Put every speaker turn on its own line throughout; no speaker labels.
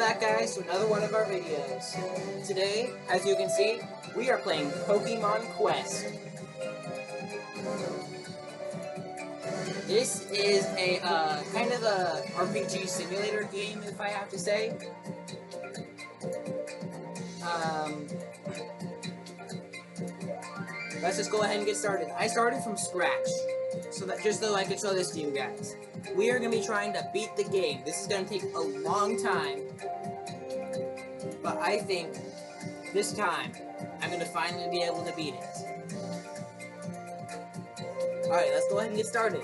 back, guys, to another one of our videos. Today, as you can see, we are playing Pokémon Quest. This is a kind of a RPG simulator game, if I have to say. Let's just go ahead and get started. I started from scratch, so that just so I could show this to you guys. We are going to be trying to beat the game. This is going to take a long time, but I think this time I'm going to finally be able to beat it. Alright, let's go ahead and get started.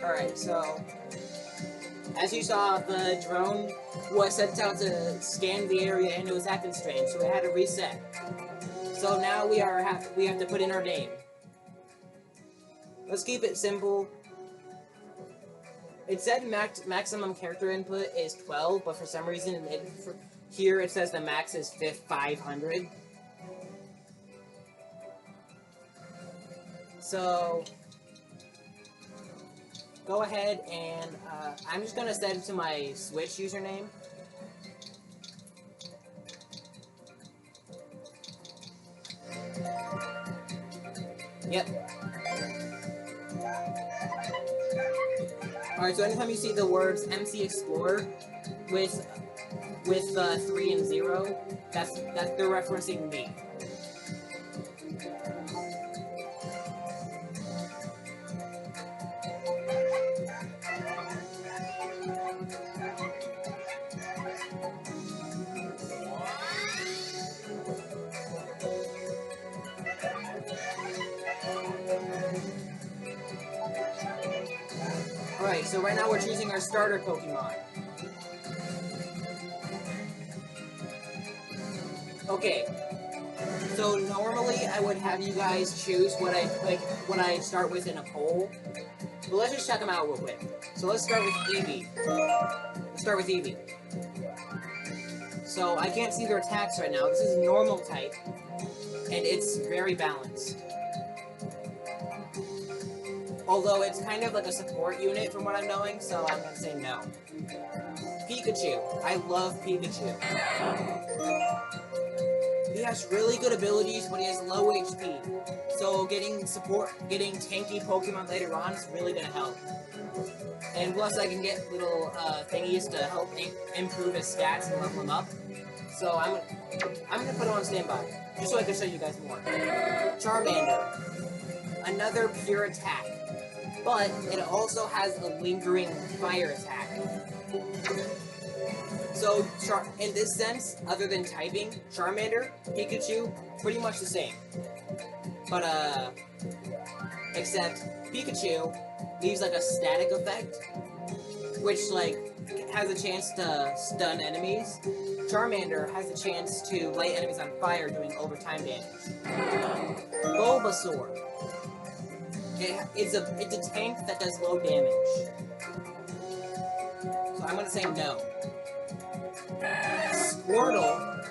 Alright, so, as you saw, the drone was sent out to scan the area and it was acting strange, so it had to reset. So now we have to put in our name. Let's keep it simple. It said maximum character input is 12, but for some reason here it says the max is 500. So go ahead and I'm just gonna set it to my Switch username. Yep. Alright, so anytime you see the words MC Explorer with 3 and 0, that's they're referencing me. Alright, so right now we're choosing our starter Pokemon. Okay, so normally I would have you guys choose what I start with in a poll, but let's just check them out real quick. So let's start with Eevee. Let's start with Eevee. So I can't see their attacks right now. This is normal type, and it's very balanced. Although it's kind of like a support unit from what I'm knowing, so I'm gonna say no. Pikachu. I love Pikachu. He has really good abilities, but he has low HP. So getting tanky Pokemon later on is really gonna help. And plus I can get little thingies to help improve his stats and level him up. So I'm gonna put him on standby, just so I can show you guys more. Charmander. Another pure attack. But it also has a lingering fire attack. So, in this sense, other than typing, Charmander, Pikachu, pretty much the same. But, except Pikachu leaves like a static effect, which, like, has a chance to stun enemies. Charmander has a chance to light enemies on fire, doing overtime damage. Bulbasaur. It's a tank that does low damage. So I'm gonna say no. Squirtle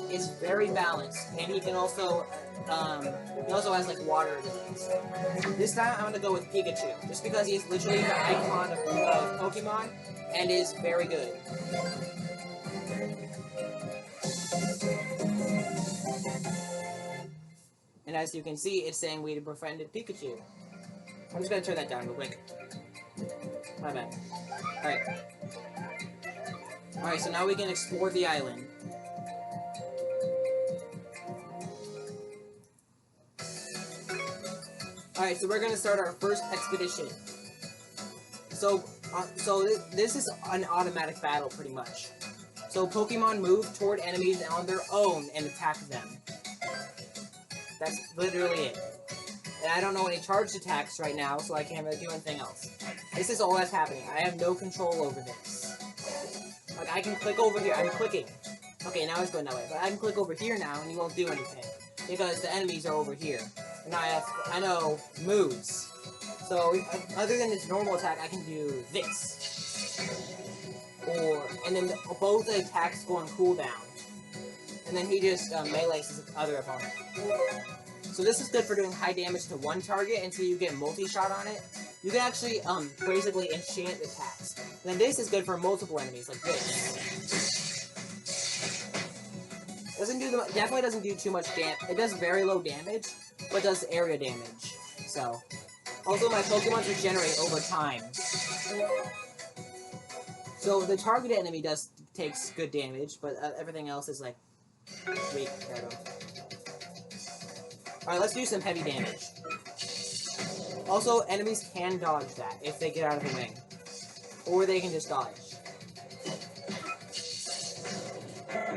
is very balanced, and he also has like water abilities. This time I'm gonna go with Pikachu, just because he's literally the icon of Pokemon, and is very good. And as you can see, it's saying we befriended Pikachu. I'm just gonna turn that down real quick. My bad. Alright. Alright, so now we can explore the island. Alright, so we're gonna start our first expedition. So this is an automatic battle, pretty much. So Pokemon move toward enemies on their own and attack them. That's literally it. And I don't know any charged attacks right now, so I can't really do anything else. This is all that's happening. I have no control over this. Like, I can click over here. I'm clicking. Okay, now it's going that way. But I can click over here now, and you won't do anything. Because the enemies are over here. And I know moves. So, other than this normal attack, I can do this. And then both the attacks go on cooldown. And then he just melees his other opponent. So this is good for doing high damage to one target until you get multi-shot on it. You can actually basically enchant attacks. And then this is good for multiple enemies, like this. Definitely doesn't do too much damage. It does very low damage, but does area damage. So, also my Pokemon regenerate over time. So the targeted enemy takes good damage, but everything else is like weak. Alright, let's do some heavy damage. Also, enemies can dodge that if they get out of the wing. Or they can just dodge.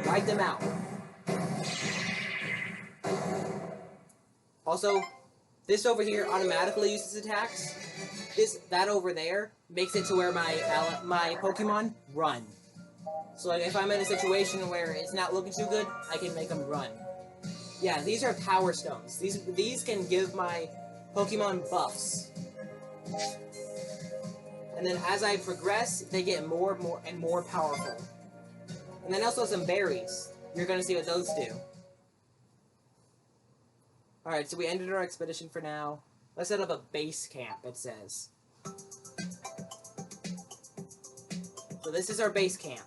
Ride them out. Also, this over here automatically uses attacks. That over there makes it to where my Pokemon run. So like, if I'm in a situation where it's not looking too good, I can make them run. Yeah, these are power stones. These can give my Pokemon buffs. And then as I progress, they get more and more powerful. And then also some berries. You're gonna see what those do. Alright, so we ended our expedition for now. Let's set up a base camp, it says. So this is our base camp.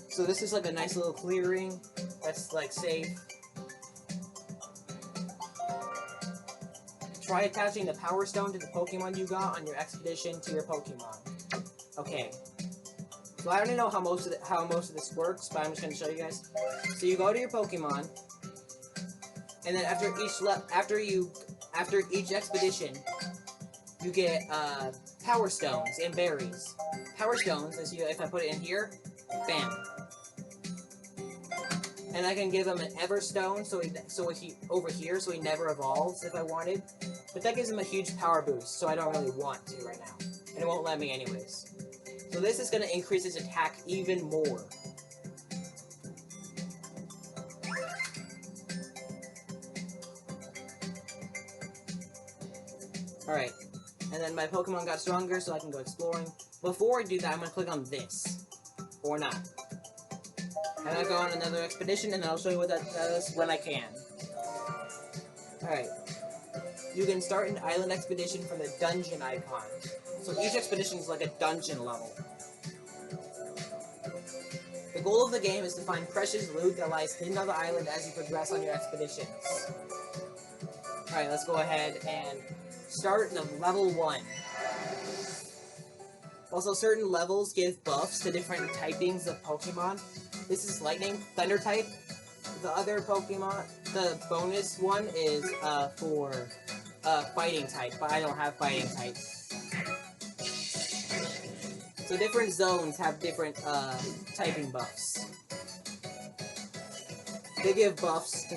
So this is like a nice little clearing that's like safe. Try attaching the power stone to the Pokemon you got on your expedition to your Pokemon. Okay. So I don't know how most of this works, but I'm just gonna show you guys. So you go to your Pokemon, and then after each expedition, you get power stones and berries. Power stones, if I put it in here, bam. And I can give him an Everstone, so he over here, so he never evolves if I wanted. But that gives him a huge power boost, so I don't really want to right now. And it won't let me anyways. So this is going to increase his attack even more. Alright. And then my Pokemon got stronger, so I can go exploring. Before I do that, I'm going to click on this. Or not. And I go on another expedition, and I'll show you what that does when I can. Alright. You can start an island expedition from the dungeon icon. So each expedition is like a dungeon level. The goal of the game is to find precious loot that lies hidden on the island as you progress on your expeditions. Alright, let's go ahead and start the level 1. Also, certain levels give buffs to different typings of Pokemon. This is Lightning, Thunder type. The other Pokemon, the bonus one is for Fighting type, but I don't have Fighting type. So different zones have different typing buffs. They give buffs to.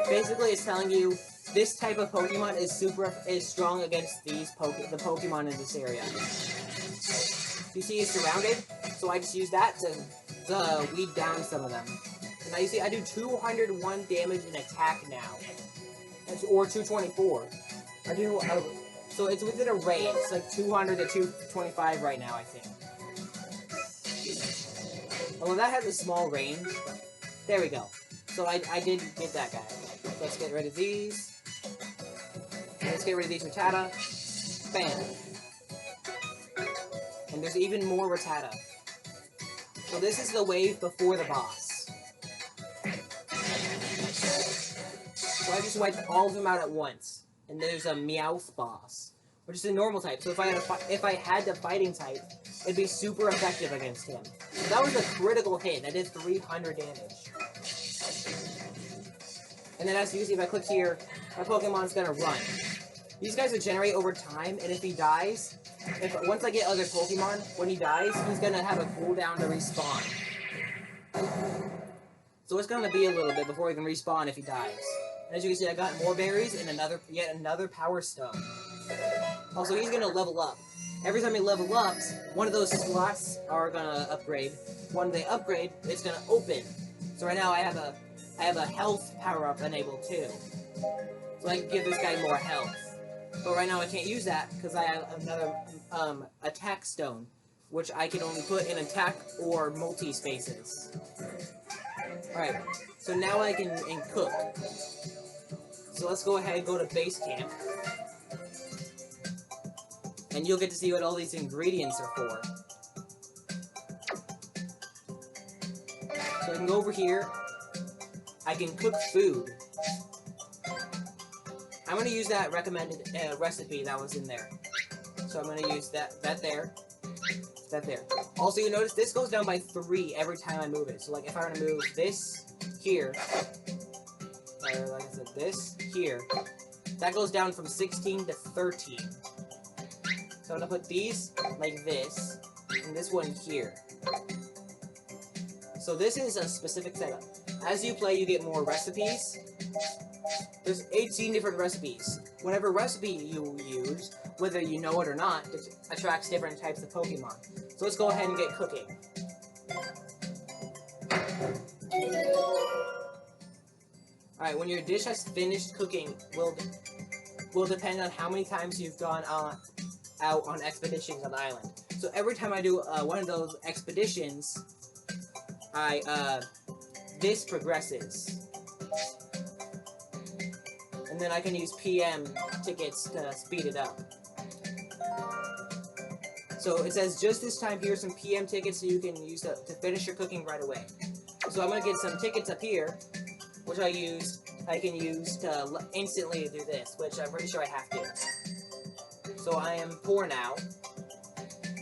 Basically, it's telling you this type of Pokemon is strong against the Pokemon in this area. You see, he's surrounded, so I just use that to weed down some of them. And now you see, I do 201 damage in attack now, or 224. So it's within a range. It's like 200 to 225 right now, I think. Although that has a small range, but there we go. So I did get that guy. Let's get rid of these. Let's get rid of these Rattata. Bam. And there's even more Rattata. So this is the wave before the boss. So I just wiped all of them out at once. And there's a Meowth boss, which is a normal type. So if I had the Fighting type, it'd be super effective against him. So that was a critical hit. That did 300 damage. And then as you can see, if I click here, my Pokemon's gonna run. These guys regenerate over time, and if he dies, once I get other Pokemon, when he dies, he's gonna have a cooldown to respawn. So it's gonna be a little bit before he can respawn if he dies. And as you can see, I got more berries and yet another Power Stone. Also, he's gonna level up. Every time he level ups, one of those slots are gonna upgrade. When they upgrade, it's gonna open. So right now I have a health power-up enabled too. So I can give this guy more health. But right now I can't use that because I have another attack stone, which I can only put in attack or multi-spaces. Alright, so now I can cook. So let's go ahead and go to base camp. And you'll get to see what all these ingredients are for. So I can go over here. I can cook food. I'm going to use that recommended recipe that was in there. So I'm going to use that there. That there. Also, you notice this goes down by 3 every time I move it. So like if I were to move this here, or like I said, this here, that goes down from 16 to 13. So I'm going to put these like this, and this one here. So this is a specific setup. As you play, you get more recipes. There's 18 different recipes. Whatever recipe you use, whether you know it or not, it attracts different types of Pokemon. So let's go ahead and get cooking. Alright, when your dish has finished cooking, will depend on how many times you've gone out on expeditions on the island. So every time I do one of those expeditions, this progresses. And then I can use PM tickets to speed it up. So it says, just this time, here's some PM tickets so you can use to finish your cooking right away. So I'm going to get some tickets up here, which I can use to instantly do this, which I'm pretty sure I have to. So I am poor now.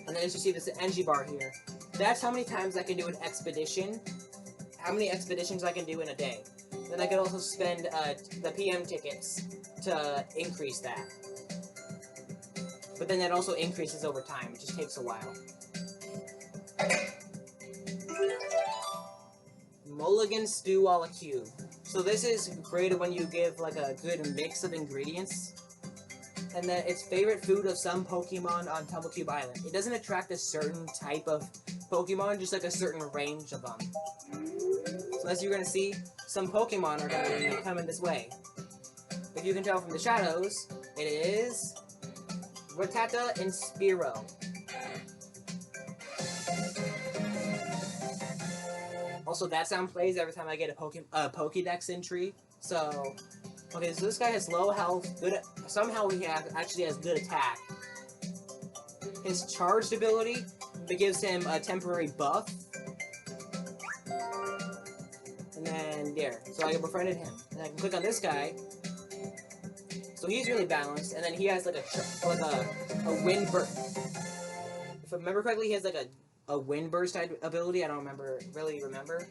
And then as you see this energy bar here, that's how many times I can do an expedition, how many expeditions I can do in a day. Then I could also spend the PM tickets to increase that. But then that also increases over time. It just takes a while. Mulligan Stew a la cube. So this is created when you give like a good mix of ingredients. And then it's favorite food of some Pokemon on Tumblecube Island. It doesn't attract a certain type of Pokemon, just like a certain range of them. So as you're going to see, some Pokemon are going to be coming this way. If you can tell from the shadows, it is Rattata and Spearow. Also, that sound plays every time I get a Pokédex entry. So, okay, so this guy has low health, somehow he actually has good attack. His charged ability gives him a temporary buff. And then there, so I befriended him. And I can click on this guy. So he's really balanced, and then he has like a wind burst. If I remember correctly, he has like a wind burst type ability. I don't really remember.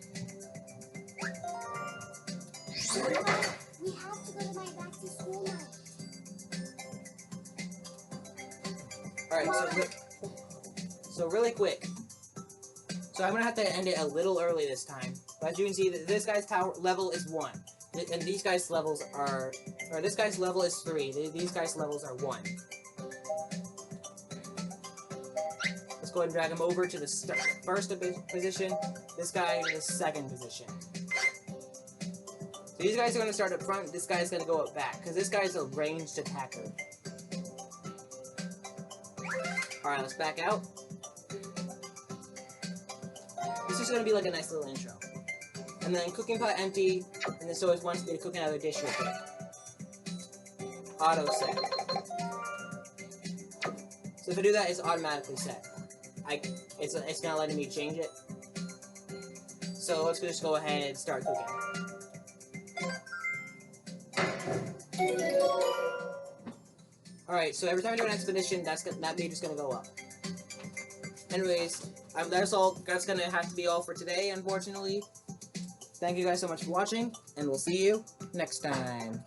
We have to go to my back to school now.
Alright, so really quick. So I'm gonna have to end it a little early this time. But as you can see, this guy's power level is 1. And these guys' levels are... Or this guy's level is 3. These guys' levels are 1. Let's go ahead and drag him over to the first position. This guy in the second position. So these guys are going to start up front. This guy's going to go up back. Because this guy's a ranged attacker. Alright, let's back out. This is going to be like a nice little intro. And then cooking pot empty, and then so it wants me to cook another dish real quick. Auto set. So if I do that, it's automatically set. It's not letting me change it. So let's just go ahead and start cooking. Alright, so every time I do an expedition, that page is gonna go up. Anyways, that's gonna have to be all for today, unfortunately. Thank you guys so much for watching, and we'll see you next time.